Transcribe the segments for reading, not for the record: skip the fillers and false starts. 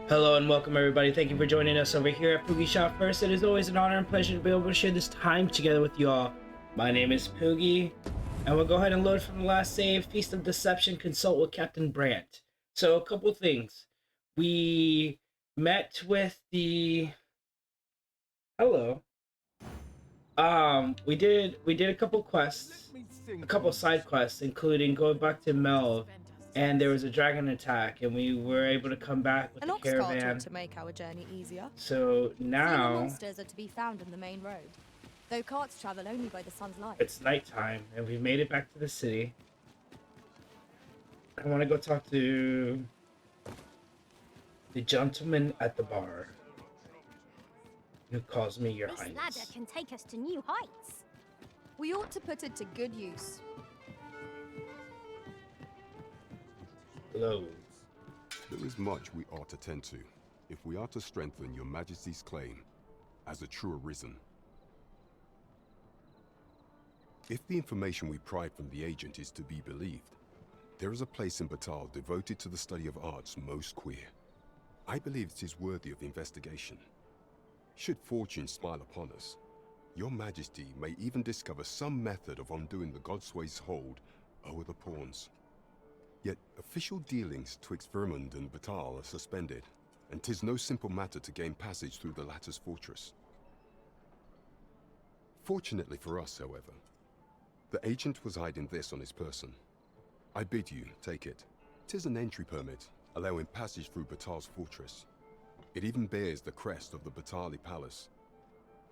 Hello and welcome everybody. Thank you for joining us over here at Poogie Shot First. It is always an honor and pleasure to be able to share this time together with you all. My name is Poogie, and we'll go ahead and load from the last save, Feast of Deception, consult with Captain Brandt. So a couple things. We met with the hello. We did a couple quests, a couple side quests, including going back to Melve, and there was a dragon attack, and we were able to come back with An the ox cart caravan. ought to make our journey easier. So Fewer now monsters are to be found on the main road, though carts travel only by the sun's light. it's nighttime, and we made it back to the city. I want to go talk to the gentleman at the bar who calls me your This highness. ladder can take us to new heights. We ought to put it to good use. Hello. There is much we ought to tend to, if we are to strengthen your Majesty's claim as a true Arisen. If the information we pry from the agent is to be believed, there is a place in Batal devoted to the study of arts most queer. I believe it is worthy of investigation. Should fortune smile upon us, your Majesty may even discover some method of undoing the Godsway's hold over the pawns. Yet official dealings twixt Vermund and Batal are suspended, and 'tis no simple matter to gain passage through the latter's fortress. Fortunately for us, however, the agent was hiding this on his person. I bid you take it. 'Tis an entry permit, allowing passage through Batal's fortress. It even bears the crest of the Batali Palace.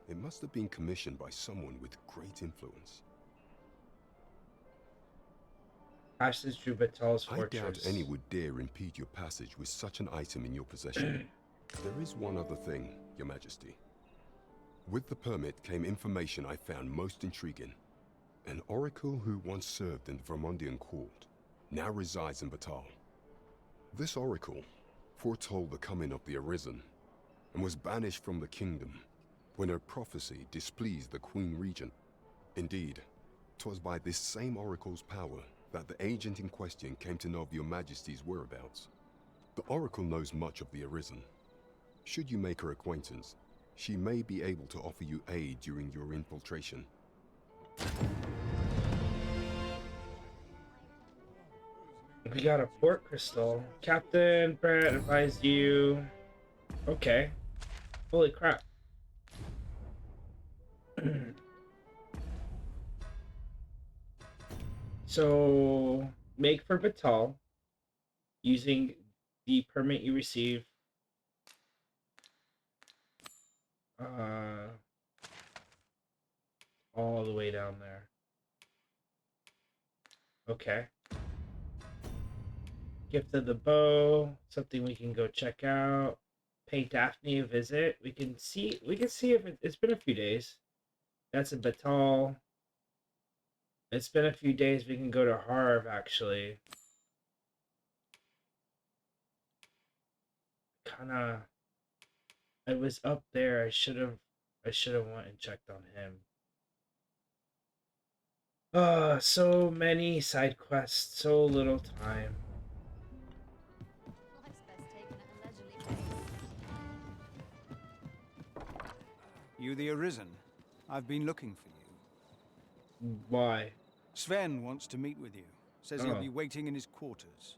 It must have been commissioned by someone with great influence. Passage through Batal's I fortress. doubt any would dare impede your passage with such an item in your possession. There is one other thing, Your Majesty. With the permit came information I found most intriguing. An oracle who once served in the Vermondian court now resides in Batal. This oracle foretold the coming of the Arisen and was banished from the kingdom when her prophecy displeased the Queen Regent. Indeed, 'twas by this same oracle's power that the agent in question came to know of your Majesty's whereabouts. The oracle knows much of the Arisen. Should you make her acquaintance, she may be able to offer you aid during your infiltration. We got a port crystal. Captain Brett advised you. Okay. Holy crap. So, make for Batal using the permit you receive. All the way down there. Okay. Gift of the bow, something we can go check out. Pay Daphne a visit. We can see if it's been a few days. That's a Batal. It's been a few days. We can go to Harv actually. Kinda I was up there. I should have went and checked on him. So many side quests, so little time. Life's best taken at a leisurely pace. You the Arisen? I've been looking for you. Why? Sven wants to meet with you. Says he'll Oh. be waiting in his quarters.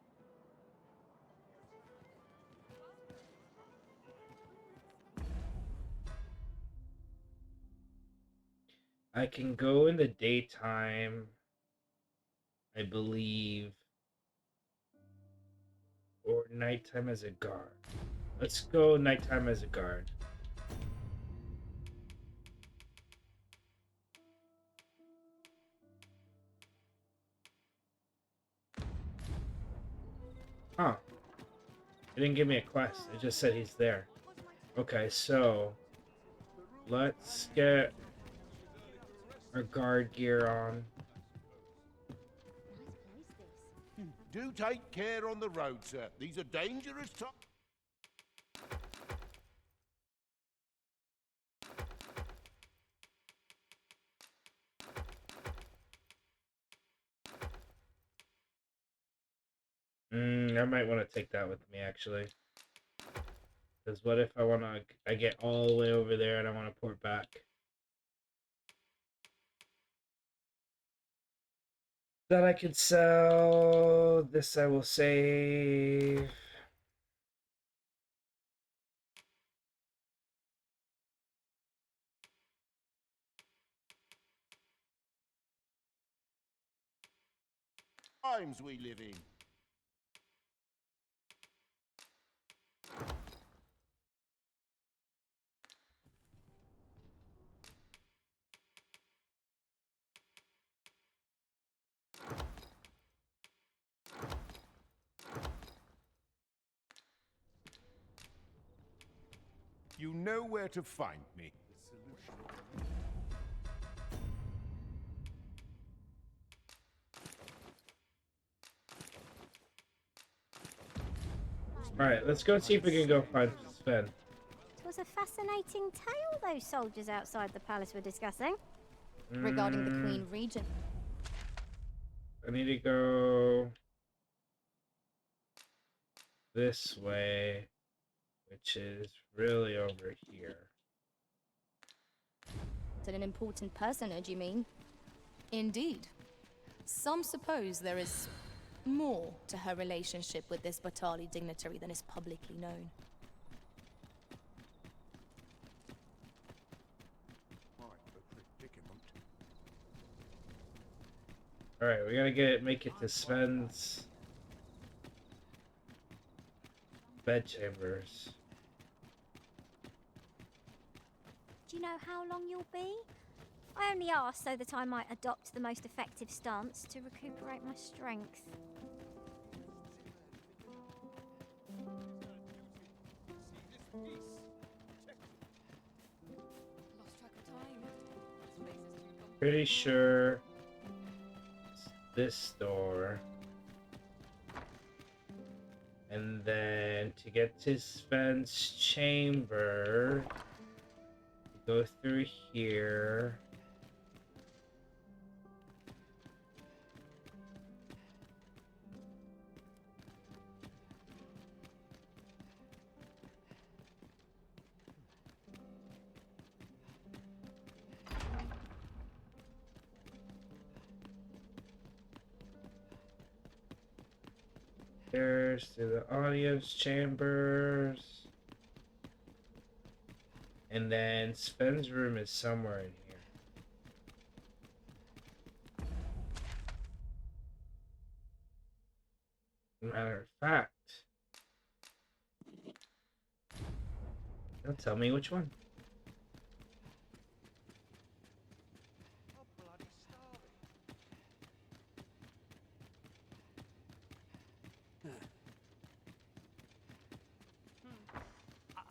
I can go in the daytime, I believe, or nighttime as a guard. Let's go nighttime as a guard. Huh. It didn't give me a quest. It just said he's there. Okay, so let's get our guard gear on. Do take care on the road, sir. These are dangerous times. I might want to take that with me, actually. Because what if I get all the way over there and I want to port back? That I could sell. This I will save. Times we live in. You know where to find me. Alright, let's go see if we can go find Sven. It was a fascinating tale those soldiers outside the palace were discussing. Regarding the Queen Regent. I need to go this way, which is really over here. An important personage, you mean? Indeed. Some suppose there is more to her relationship with this Batali dignitary than is publicly known. Alright, we gotta make it to Sven's bedchambers. Do you know how long you'll be? I only asked so that I might adopt the most effective stance to recuperate my strength. Lost track of time. Pretty sure it's this door. And then to get to Sven's chamber, go through here. There's to the audience chambers. And then Sven's room is somewhere in here. Matter of fact, don't tell me which one.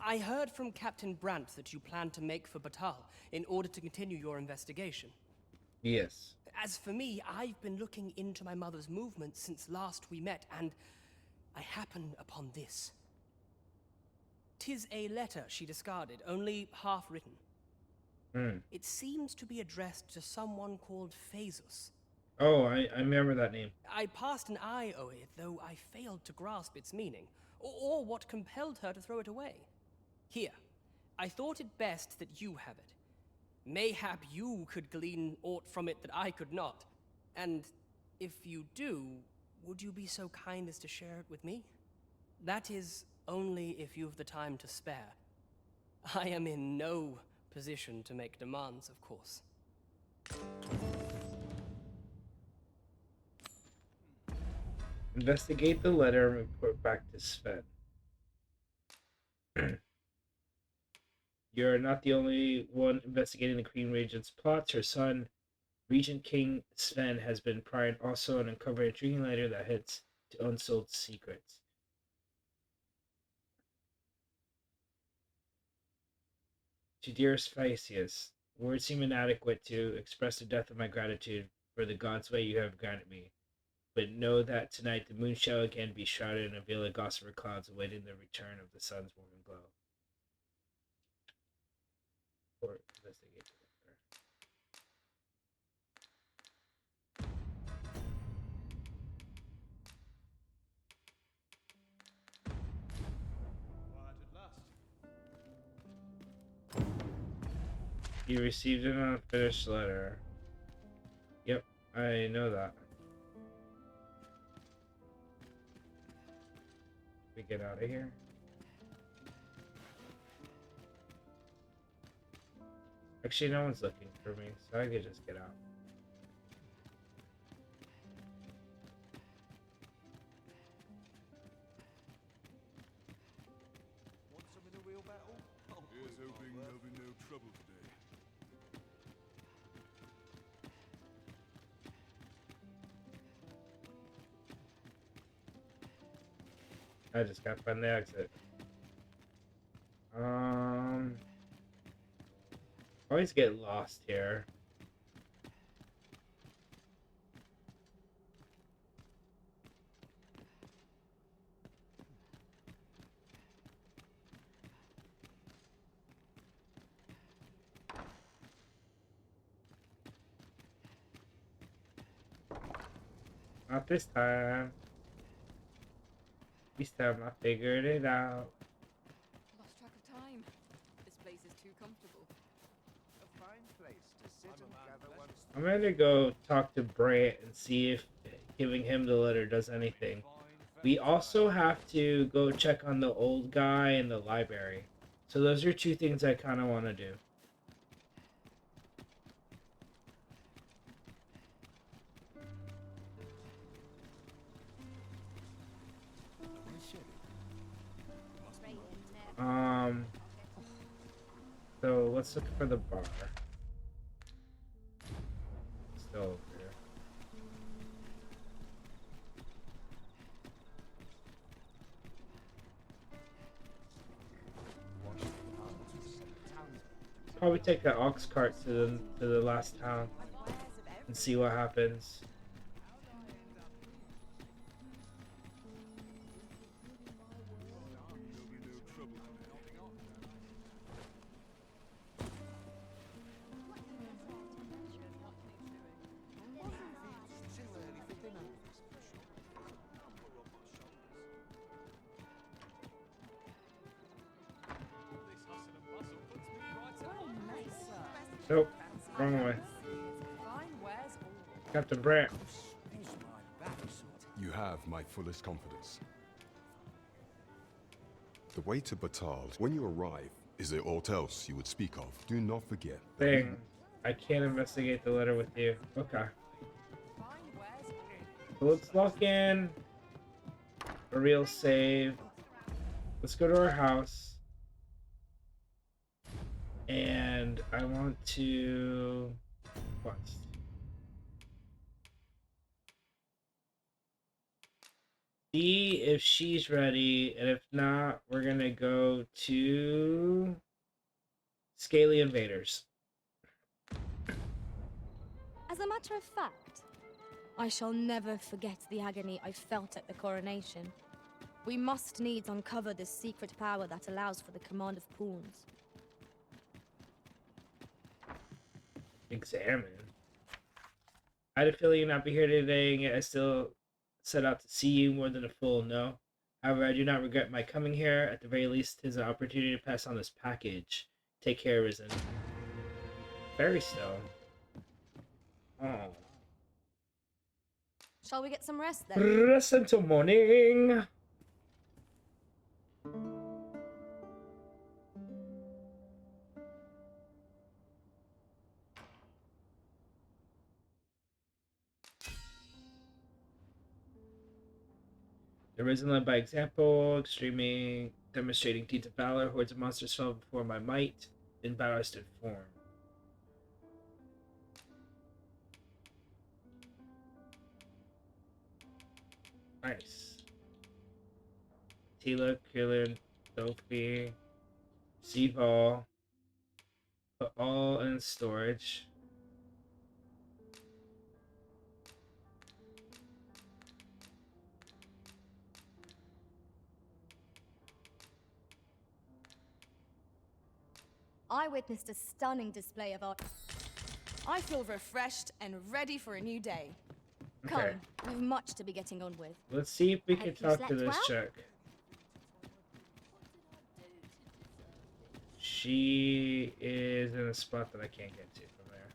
I heard from Captain Brandt that you plan to make for Batal in order to continue your investigation. Yes. As for me, I've been looking into my mother's movements since last we met, and I happened upon this. 'Tis a letter she discarded, only half written. It seems to be addressed to someone called Phaesus. Oh, I remember that name. I passed an eye over it, though I failed to grasp its meaning, or what compelled her to throw it away. Here, I thought it best that you have it. Mayhap you could glean aught from it that I could not. And if you do, would you be so kind as to share it with me? That is, only if you've the time to spare. I am in no position to make demands, of course. Investigate the letter and report back to Sven. You're not the only one investigating the Queen Regent's plots. Her son, Regent King Sven, has been prying also and uncovered an intriguing letter that hints to unsold secrets. To dearest Phaesius, words seem inadequate to express the depth of my gratitude for the God's way you have granted me. But know that tonight the moon shall again be shrouded in a veil of gossamer clouds awaiting the return of the sun's warming glow. Or investigate the letter. Quiet at last. You received an unfinished letter. Yep, I know that. We get out of here. Actually, no one's looking for me, so I could just get out. Want some in a real battle? Here's hoping there'll be no trouble today. I just gotta find the exit. Always get lost here. Not this time. This time I figured it out. Lost track of time. This place is too comfortable. A fine place to sit and gather one's I'm gonna go talk to Brant and see if giving him the letter does anything. We also have to go check on the old guy in the library. So those are two things I kind of want to do. So let's look for the bar. Still over here. Probably take the ox cart to the last town and see what happens. Nope, wrong way. Captain Brant. You have my fullest confidence. The way to Batal, when you arrive, is there aught else you would speak of? Do not forget. Thing. I can't investigate the letter with you. Okay. So let's lock in a real save. Let's go to our house. And I want to quest. See if she's ready, and if not, we're gonna go to Scaly Invaders. As a matter of fact, I shall never forget the agony I felt at the coronation. We must needs uncover this secret power that allows for the command of pawns. Examine. I had a feeling you'd not be here today, and yet I still set out to see you more than a fool, no? However, I do not regret my coming here. At the very least, it is an opportunity to pass on this package. Take care, Arisen. Fairy Stone. Oh. Shall we get some rest then? Rest until morning. The Arisen led by example, demonstrating deeds of valor. Hordes of monsters fell before my might. In battle I stood firm. Nice. Tila, Krillin, Sophie, Seaval. Put all in storage. I witnessed a stunning display of art. I feel refreshed and ready for a new day. Come, Okay. we've much to be getting on with. Let's see if we can Hope you talk to slept this well? chick. She is in a spot that I can't get to from there.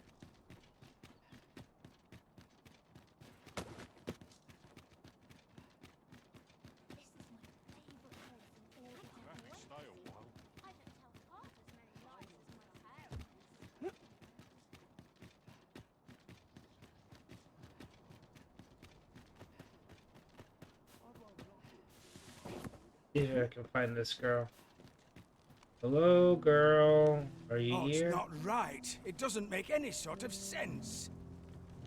See if I can find this girl. Hello, girl. Are you Oh, it's here? not right. It doesn't make any sort of sense.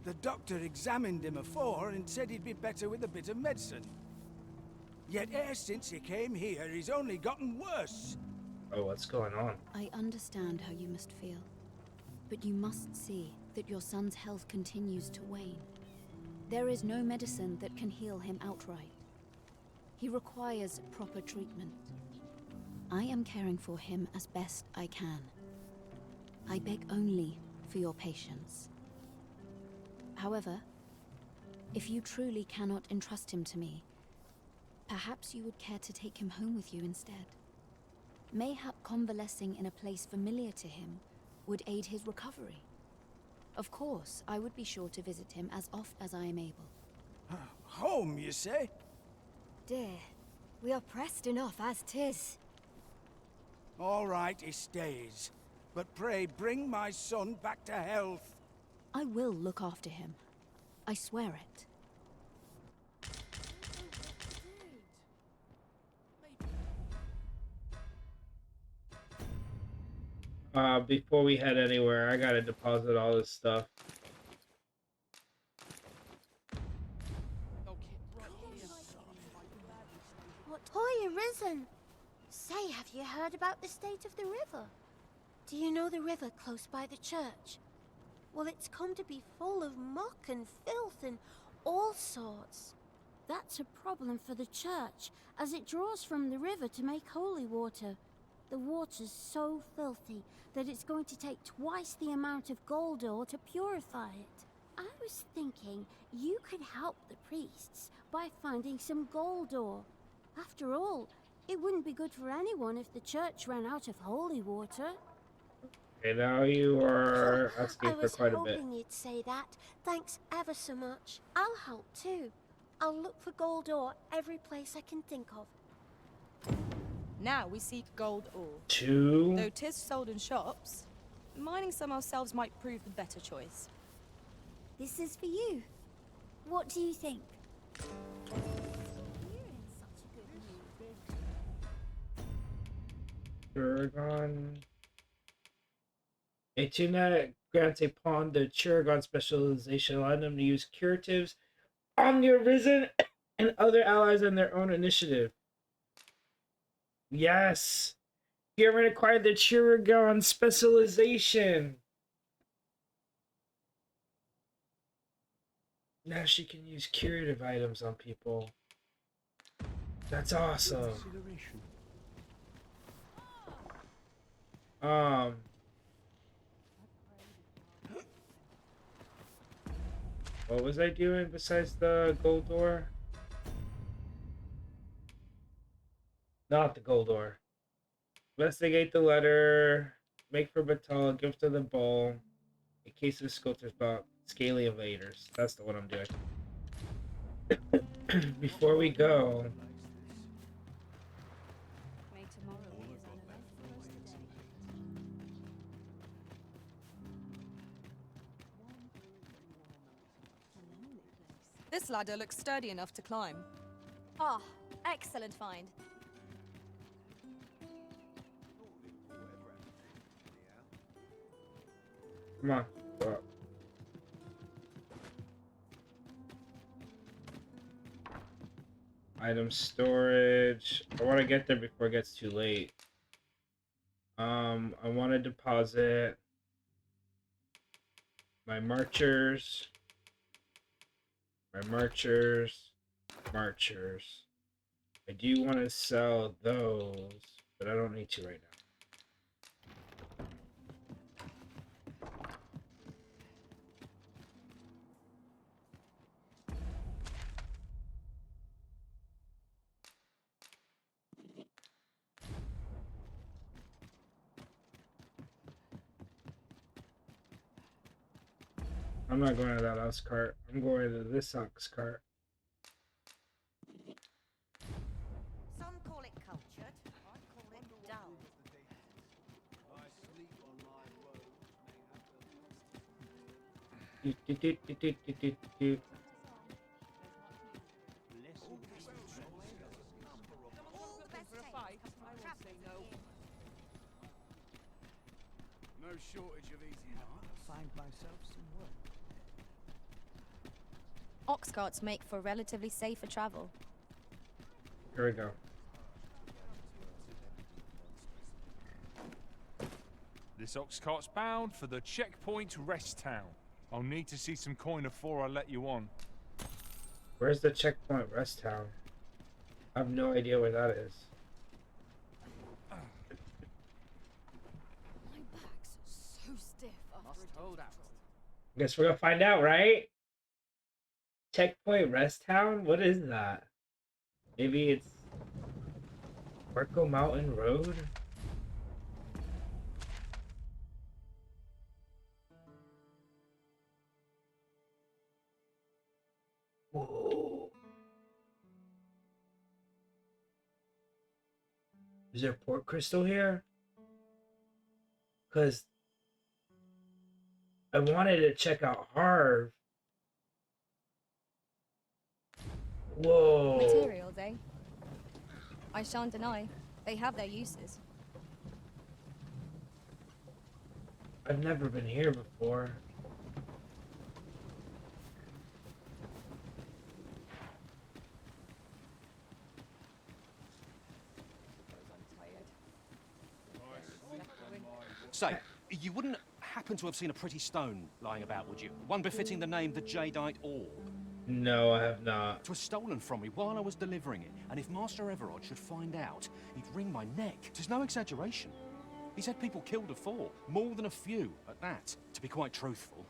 The doctor examined him afore and said he'd be better with a bit of medicine. Yet ever since he came here, he's only gotten worse. Oh, what's going on? I understand how you must feel, but you must see that your son's health continues to wane. There is no medicine that can heal him outright. He requires proper treatment. I am caring for him as best I can. I beg only for your patience. However, if you truly cannot entrust him to me, perhaps you would care to take him home with you instead. Mayhap convalescing in a place familiar to him would aid his recovery. Of course, I would be sure to visit him as oft as I am able. Home, you say? Dear, we are pressed enough as 'tis. All right, he stays. But pray bring my son back to health. I will look after him. I swear it. Before we head anywhere, I gotta deposit all this stuff. Ahoy, Arisen! Say, have you heard about the state of the river? Do you know the river close by the church? Well, it's come to be full of muck and filth and all sorts. That's a problem for the church, as it draws from the river to make holy water. The water's so filthy that it's going to take twice the amount of gold ore to purify it. I was thinking you could help the priests by finding some gold ore. After all, it wouldn't be good for anyone if the church ran out of holy water. Okay, now you are asking for quite a bit. I was hoping you'd say that. Thanks ever so much. I'll help too. I'll look for gold ore every place I can think of. Now we seek gold ore. 2. Though 'tis sold in shops, mining some ourselves might prove the better choice. This is for you. What do you think? Chiragon. A tuna grants a pawn the Chiragon specialization, allowing them to use curatives on the Arisen and other allies on their own initiative. Yes! You ever acquired the Chiragon specialization? Now she can use curative items on people. That's awesome. What was I doing besides the gold ore? Not the gold ore. Investigate the letter. Make for Batal. Give to the ball. In case of sculptors about scaly invaders. That's the one I'm doing. Before we go. This ladder looks sturdy enough to climb. Ah, excellent find. Come on. Go up. Item storage. I want to get there before it gets too late. I want to deposit my marchers. Marchers. I do want to sell those, but I don't need to right now. I'm not going to that ox cart. I'm going to this ox cart. Some call it cultured, I call it dull. No shortage of easy nights. Find myself some work. Ox carts make for relatively safer travel. Here we go. This ox cart's bound for the checkpoint rest town. I'll need to see some coin before I let you on. Where's the checkpoint rest town? I have no idea where that is. My back's so stiff after Hold out. Guess we're gonna find out, right? Checkpoint rest town? What is that? Maybe it's Marco Mountain Road? Whoa. Is there port crystal here? Because I wanted to check out Harv. Whoa. Materials, eh? I shan't deny. They have their uses. I've never been here before. Say, you wouldn't happen to have seen a pretty stone lying about, would you? One befitting the name the Jadeite Orb. No, I have not. It was stolen from me while I was delivering it, and if Master Everard should find out, he'd wring my neck. There's no exaggeration. He said people killed before, more than a few at that. To be quite truthful,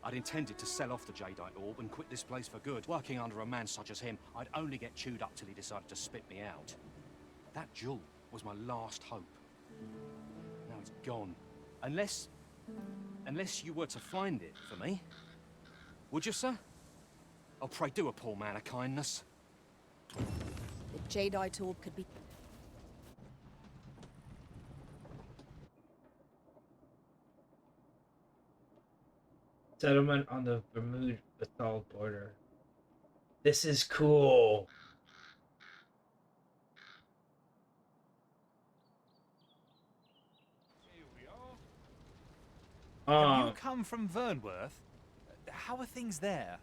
I'd intended to sell off the Jadeite Orb and quit this place for good. Working under a man such as him, I'd only get chewed up till he decided to spit me out. That jewel was my last hope. Now it's gone. Unless you were to find it for me. Would you, sir? Oh, pray do a poor man a kindness. The Jadeite orb could be... Settlement on the Bermude-Bethal border. This is cool. Have you come from Vernworth? How are things there?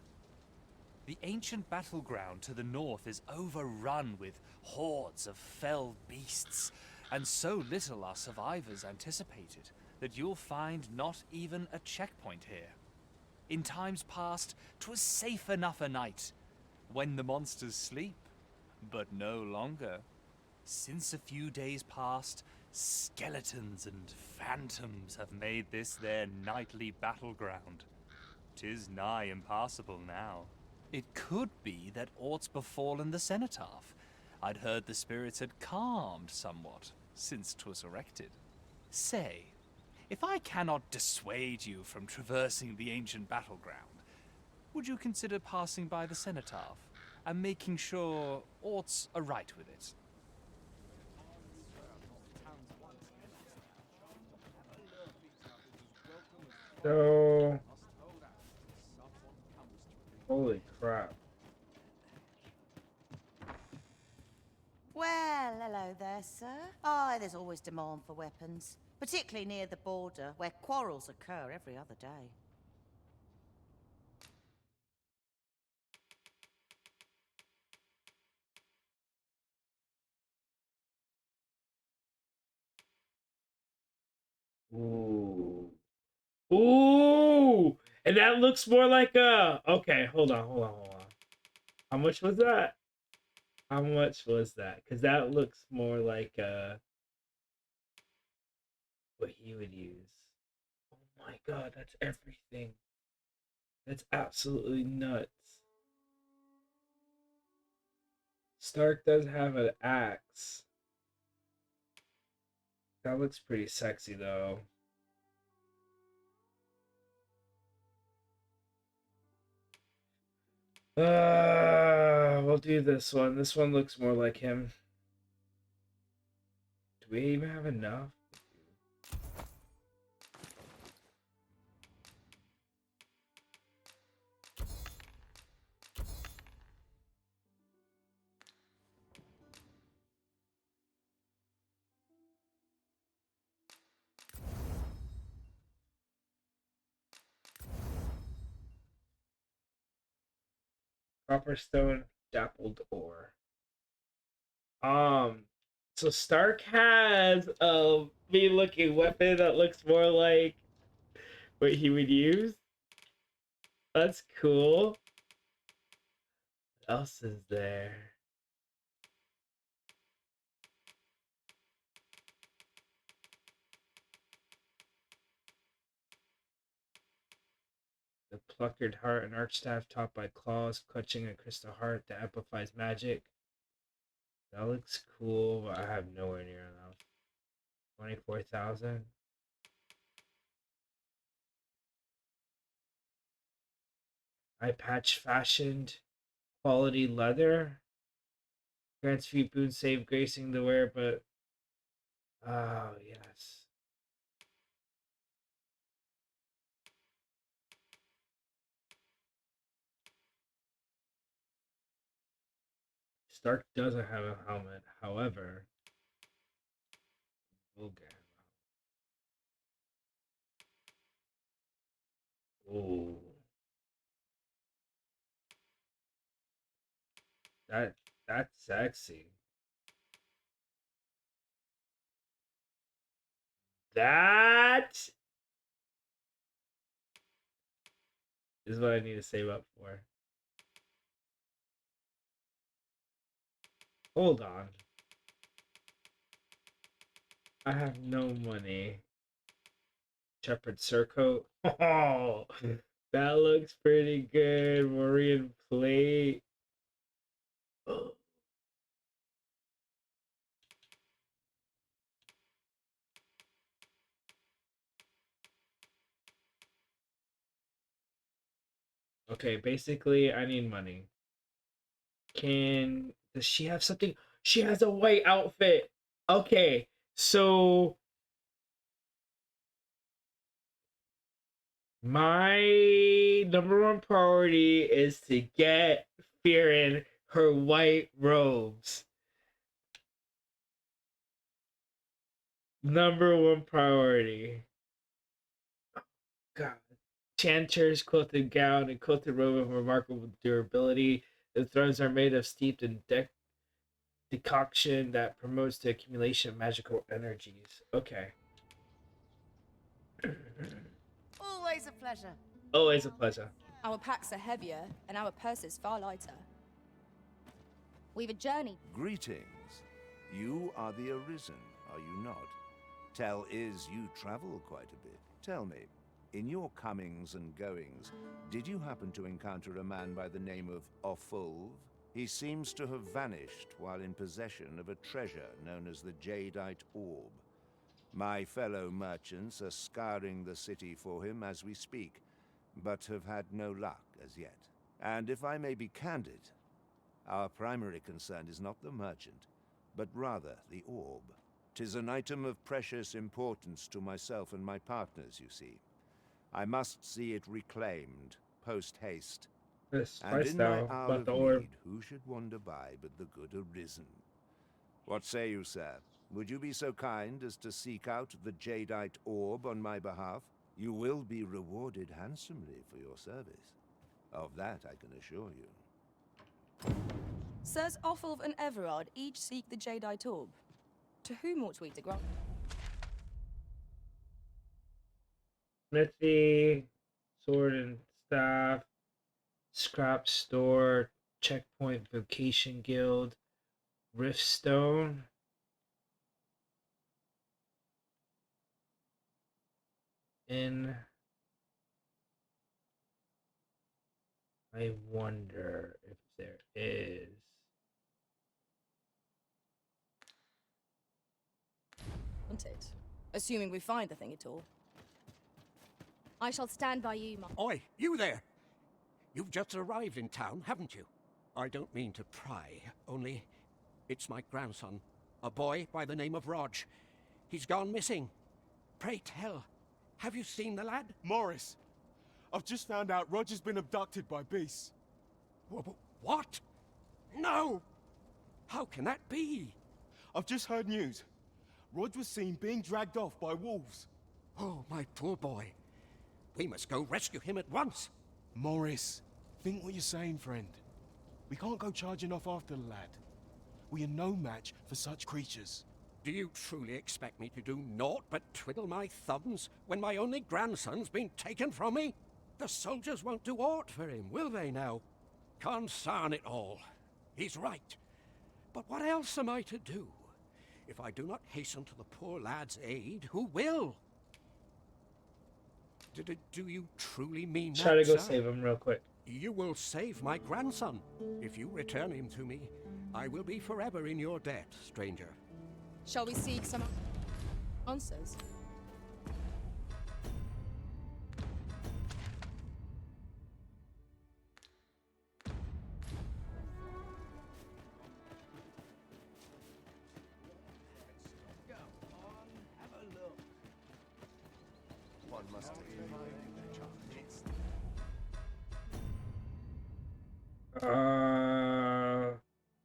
The ancient battleground to the north is overrun with hordes of fell beasts, and so little are survivors anticipated that you'll find not even a checkpoint here. In times past, 'twas safe enough a night, when the monsters sleep, but no longer. Since a few days past, skeletons and phantoms have made this their nightly battleground. 'Tis nigh impassable now. It could be that aught's befallen the cenotaph. I'd heard the spirits had calmed somewhat since 'twas erected. Say, if I cannot dissuade you from traversing the ancient battleground, would you consider passing by the cenotaph and making sure aught's aright with it? So, holy crap. Well, hello there, sir. Aye, there's always demand for weapons, particularly near the border, where quarrels occur every other day. Ooh. Ooh! And that looks more like a... Okay, hold on. How much was that? How much was that? Because that looks more like what he would use. Oh my god, that's everything. That's absolutely nuts. Stark does have an axe. That looks pretty sexy though. We'll do this one. This one looks more like him. Do we even have enough? Copper stone, dappled ore. So Stark has a me looking weapon that looks more like what he would use. That's cool. What else is there? The pluckered heart, an archstaff topped by claws, clutching a crystal heart that amplifies magic. That looks cool, but I have nowhere near enough. 24,000. Eye patch fashioned quality leather. Grants few boon save gracing the wearer, but oh yes. Stark doesn't have a helmet, however, we'll get him. Ooh. That's sexy. That is what I need to save up for. Hold on. I have no money. Shepherd surcoat. Oh, that looks pretty good. Maureen plate. Okay, basically, I need money. Does she have something? She has a white outfit. Okay, so my number one priority is to get Fearin her white robes. Number one priority. God. Chanter's quilted gown and quilted robe of remarkable durability. The thrones are made of steeped in decoction that promotes the accumulation of magical energies. Okay. Always a pleasure. Always a pleasure. Our packs are heavier, and our purses far lighter. We've a journey. Greetings. You are the Arisen, are you not? Tell is you travel quite a bit. Tell me, in your comings and goings, did you happen to encounter a man by the name of Offulv? He seems to have vanished while in possession of a treasure known as the Jadeite Orb. My fellow merchants are scouring the city for him as we speak, but have had no luck as yet. And if I may be candid, our primary concern is not the merchant, but rather the orb. 'Tis an item of precious importance to myself and my partners, you see. I must see it reclaimed, post-haste. And in my hour of need, who should wander by but the good Arisen? What say you, sir? Would you be so kind as to seek out the Jadeite Orb on my behalf? You will be rewarded handsomely for your service. Of that I can assure you. Sirs Offulv and Everard each seek the Jadeite Orb. To whom ought we to grant? Smithy, sword and staff, scrap store, checkpoint vocation guild, riftstone. I wonder if there is. Want it? Assuming we find the thing at all. I shall stand by you, Oi, you there! You've just arrived in town, haven't you? I don't mean to pry, only it's my grandson, a boy by the name of Rog. He's gone missing. Pray tell, have you seen the lad? Morris, I've just found out Roger's been abducted by beasts. What? No! How can that be? I've just heard news. Rog was seen being dragged off by wolves. Oh, my poor boy. We must go rescue him at once. Morris, think what you're saying, friend. We can't go charging off after the lad. We are no match for such creatures. Do you truly expect me to do naught but twiddle my thumbs when my only grandson's been taken from me? The soldiers won't do aught for him, will they now? Consarn it all. He's right. But what else am I to do? If I do not hasten to the poor lad's aid, who will? Do you truly mean that, Try to go sir? save him real quick. You will save my grandson. If you return him to me, I will be forever in your debt, stranger. Shall we seek some answers? One must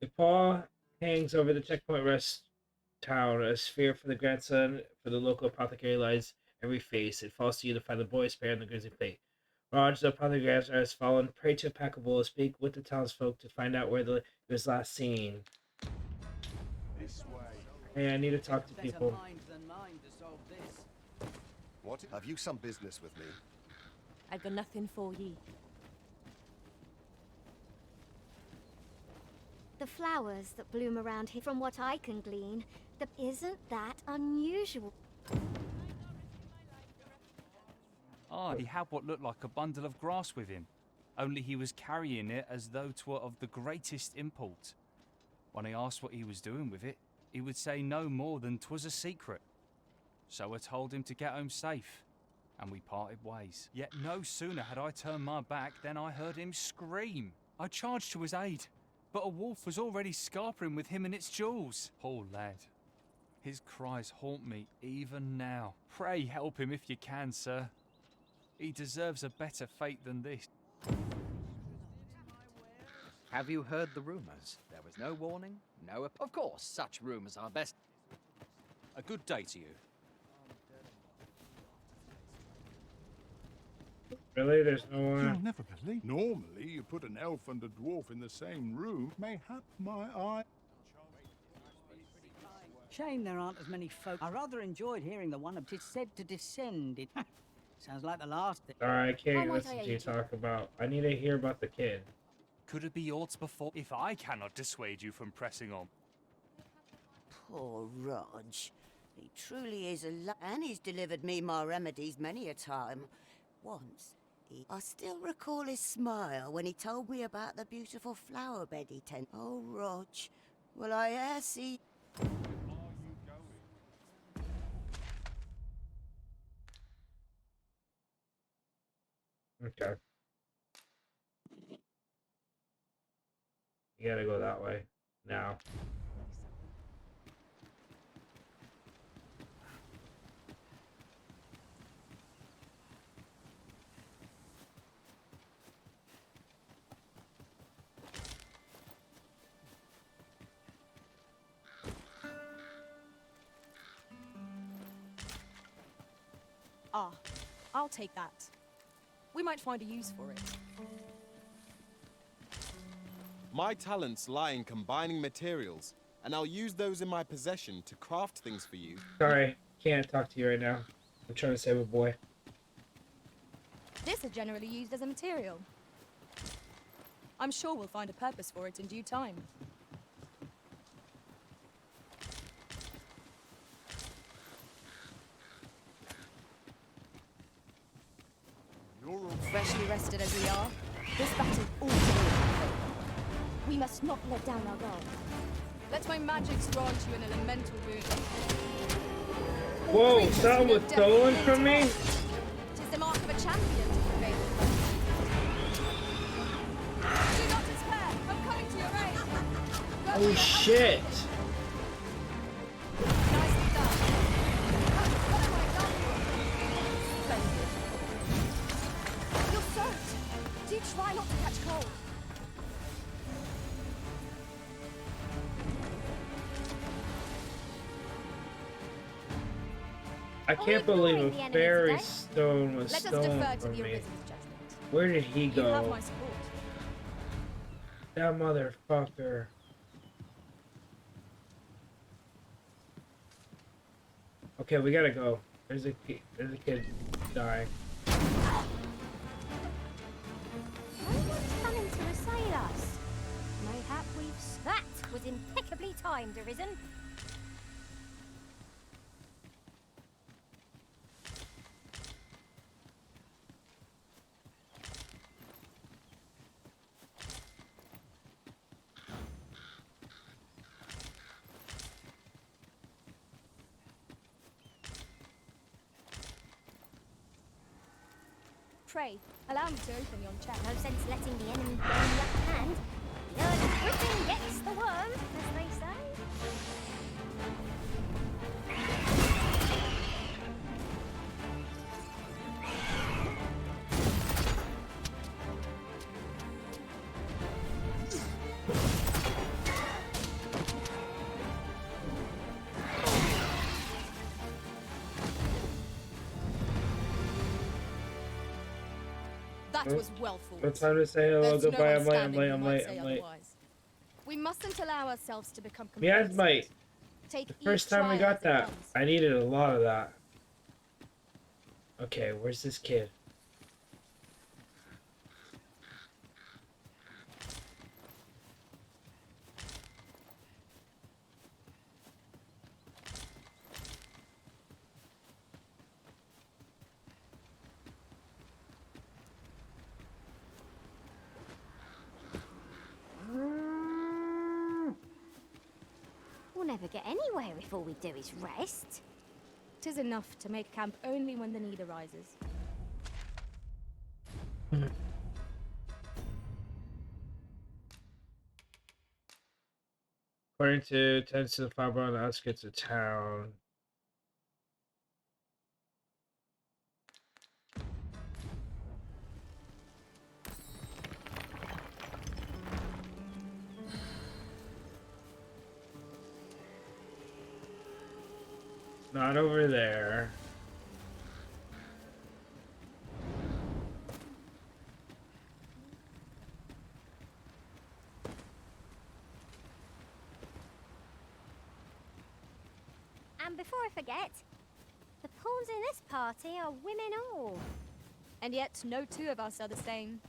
If Paul hangs over the checkpoint rest town, a sphere for the grandson for the local apothecary lies every face. It falls to you to find the boy's spare and the grisly fate. Raj, the apothecary has fallen prey to a pack of wolves. Speak with the townsfolk to find out where he was last seen. This way. Hey, I need to talk to people. What? Have you some business with me? I got nothing for ye. The flowers that bloom around here, from what I can glean, isn't that unusual? Ah, he had what looked like a bundle of grass with him, only he was carrying it as though 'twere of the greatest import. When I asked what he was doing with it, he would say no more than 'twas a secret. So I told him to get home safe, and we parted ways. Yet no sooner had I turned my back than I heard him scream. I charged to his aid, but a wolf was already scarpering with him and its jewels. Poor lad. His cries haunt me even now. Pray help him if you can, sir. He deserves a better fate than this. Have you heard the rumors? There was no warning, no... Of course, such rumors are best... A good day to you. Really? There's no one? You'll never believe. Normally, you put an elf and a dwarf in the same room. Mayhap my eye. Shame there aren't as many folk. I rather enjoyed hearing the one that is said to descend. It sounds like the last thing. Sorry, I can't listen to you talk about. I need to hear about the kid. Could it be aught before? If I cannot dissuade you from pressing on. Poor Rog. He truly is and he's delivered me my remedies many a time. Once, I still recall his smile when he told me about the beautiful flower bed he tended. Oh, Rog, will I e'er see... Okay. You gotta go that way now. Ah, I'll take that. We might find a use for it. My talents lie in combining materials, and I'll use those in my possession to craft things for you. Sorry, can't talk to you right now. I'm trying to save a boy. This is generally used as a material. I'm sure we'll find a purpose for it in due time. Freshly rested as we are, this battle's all to win. We must not let down our guard. Let my magics grant you an elemental boon. Whoa, something was stolen from me? Tis the mark of a champion to prevail. Oh shit! You're soaked. Do try not to catch cold. I can't believe ignoring the a enemy fairy today? stone was Let us stolen defer to from the me. Arisen's judgment. Where did he You have go? my support. That motherfucker. Okay, we gotta go. There's a kid dying. No one's coming to assail us. Mayhap we've... That was impeccably timed, Arisen. Pray, allow me to open yon chest. No sense letting the enemy gain the upper hand. The early griffin gets the worm, as they say. That was well fought. It's time to say hello, There's no goodbye. one I'm late. standing who might say otherwise. We mustn't allow ourselves to become Yes, complacent. mate. Take The first each time I trial got as it that, comes. I needed a lot of that. Okay, where's this kid? We'll never get anywhere if all we do is rest. 'Tis enough to make camp only when the need arises. According to tends to the fiber on the outskirts of town. Not over there. And before I forget, the pawns in this party are women all. And yet no two of us are the same.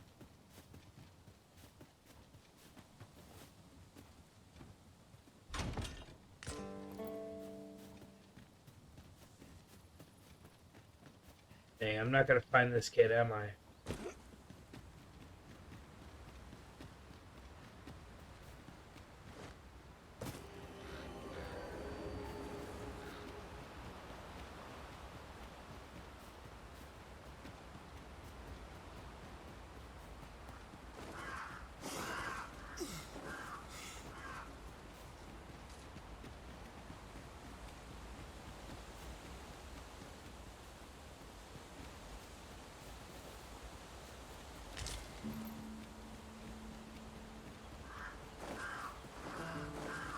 Dang, I'm not gonna find this kid, am I?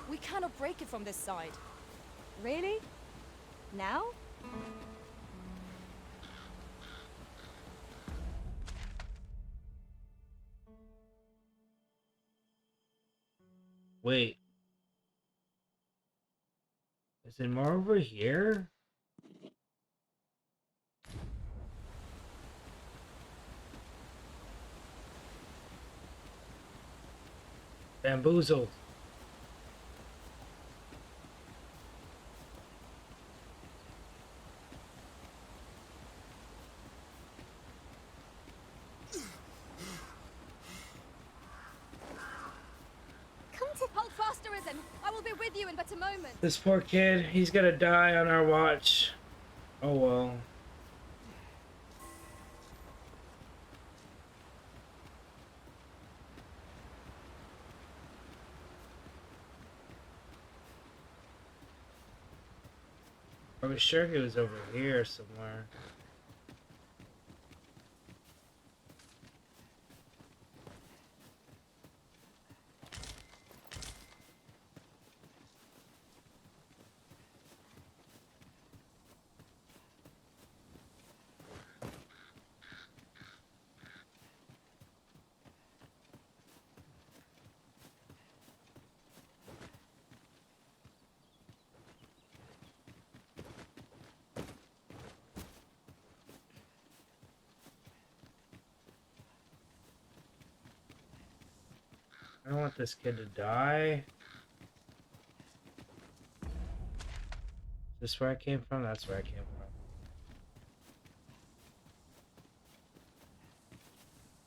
We cannot break it from this side. Really? Now? Wait. Is there more over here? Bamboozled. Hold fast, Arisen. I will be with you in but a moment. This poor kid, he's gonna die on our watch. Oh well. I was sure he was over here somewhere. I don't want this kid to die. Is this where I came from? That's where I came from.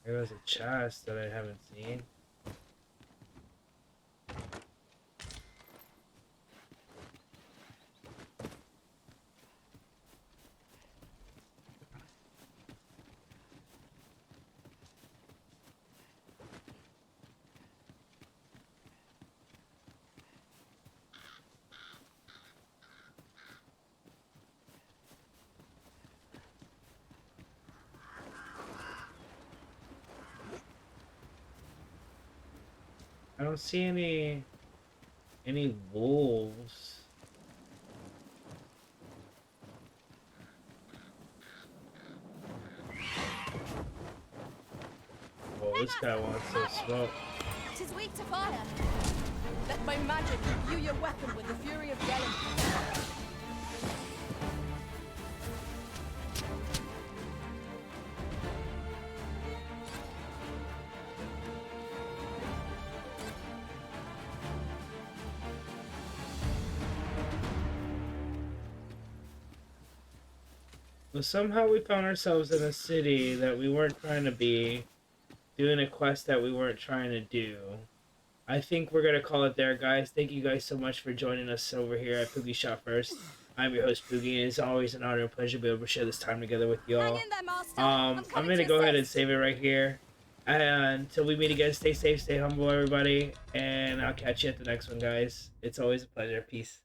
There was a chest that I haven't seen. I don't see any wolves. Whoa, this guy wants some smoke. Tis weak to fire. Let my magic imbue your weapon with the fury of the elements. Well, somehow we found ourselves in a city that we weren't trying to be, doing a quest that we weren't trying to do. I think we're gonna call it there, guys. Thank you guys so much for joining us over here at Poogie Shot First. I'm your host, Poogie, and it's always an honor and pleasure to be able to share this time together with y'all. I'm gonna go ahead and save it right here. And until we meet again, stay safe, stay humble, everybody, and I'll catch you at the next one, guys. It's always a pleasure. Peace.